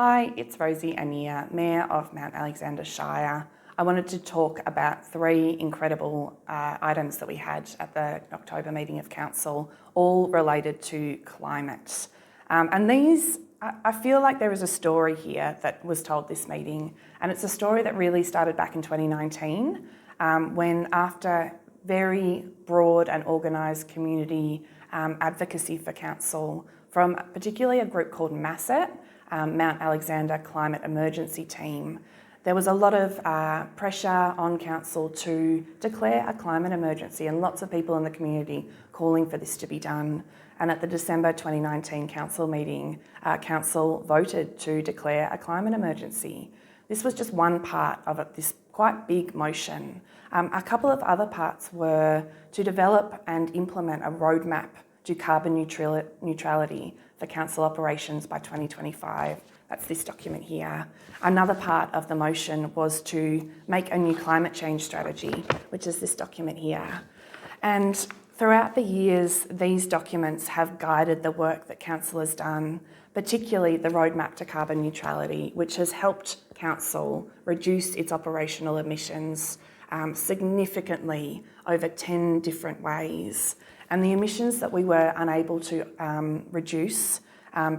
Hi, it's Rosie Annear, Mayor of Mount Alexander Shire. I wanted to talk about three incredible items that we had at the October meeting of Council, all related to climate. And these, I feel like there is a story here that was told this meeting, and it's a story that really started back in 2019, when after very broad and organised community advocacy for Council from particularly a group called MASSET, Mount Alexander Climate Emergency Team, there was a lot of pressure on Council to declare a climate emergency, and lots of people in the community calling for this to be done. And at the December 2019 Council meeting, Council voted to declare a climate emergency. This was just one part of this quite big motion. A couple of other parts were to develop and implement a roadmap to carbon neutrality for Council operations by 2025. That's this document here. Another part of the motion was to make a new climate change strategy, which is this document here. And throughout the years, these documents have guided the work that Council has done, particularly the roadmap to carbon neutrality, which has helped Council reduce its operational emissions significantly over 10 different ways. And the emissions that we were unable to reduce,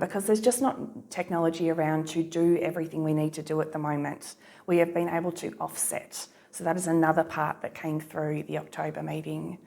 because there's just not technology around to do everything we need to do at the moment, we have been able to offset. So that is another part that came through the October meeting.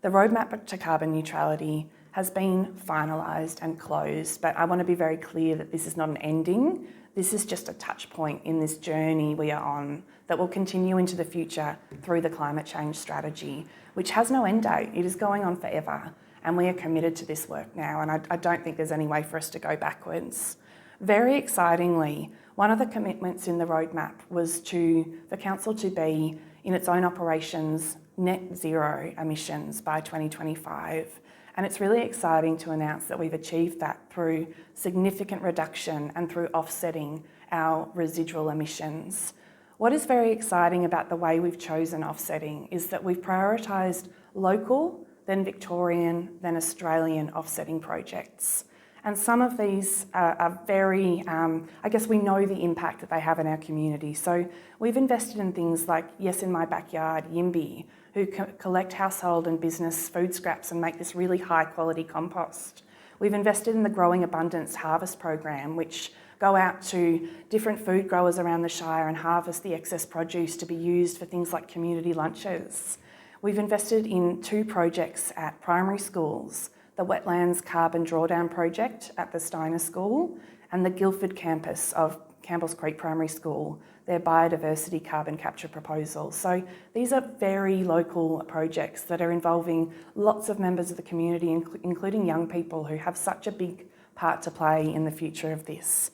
The roadmap to carbon neutrality has been finalised and closed, but I want to be very clear that this is not an ending. This is just a touch point in this journey we are on that will continue into the future through the climate change strategy, which has no end date. It is going on forever, and we are committed to this work now, and I don't think there's any way for us to go backwards. Very excitingly, one of the commitments in the roadmap was for Council to be, in its own operations, net zero emissions by 2025. And it's really exciting to announce that we've achieved that through significant reduction and through offsetting our residual emissions. What is very exciting about the way we've chosen offsetting is that we've prioritised local, then Victorian, then Australian offsetting projects. And some of these are very, I guess we know the impact that they have in our community. So we've invested in things like Yes in My Backyard, Yimby, who collect household and business food scraps and make this really high quality compost. We've invested in the Growing Abundance Harvest Program, which go out to different food growers around the Shire and harvest the excess produce to be used for things like community lunches. We've invested in 2 projects at primary schools, the Wetlands Carbon Drawdown Project at the Steiner School and the Guildford campus of Campbell's Creek Primary School, their biodiversity carbon capture proposal. So these are very local projects that are involving lots of members of the community, including young people who have such a big part to play in the future of this.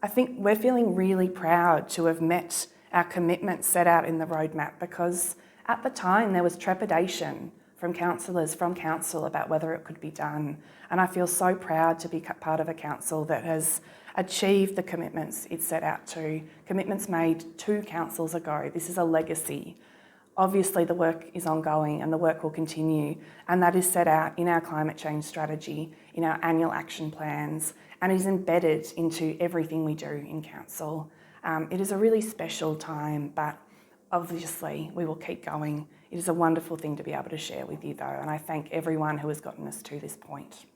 I think we're feeling really proud to have met our commitments set out in the roadmap, because at the time there was trepidation from councillors from Council about whether it could be done. And I feel so proud to be part of a council that has achieved the commitments it set out to, commitments made 2 councils ago. This is a legacy. Obviously the work is ongoing and the work will continue, and that is set out in our climate change strategy, in our annual action plans, and is embedded into everything we do in Council. It is a really special time, but obviously we will keep going. It is a wonderful thing to be able to share with you though, and I thank everyone who has gotten us to this point.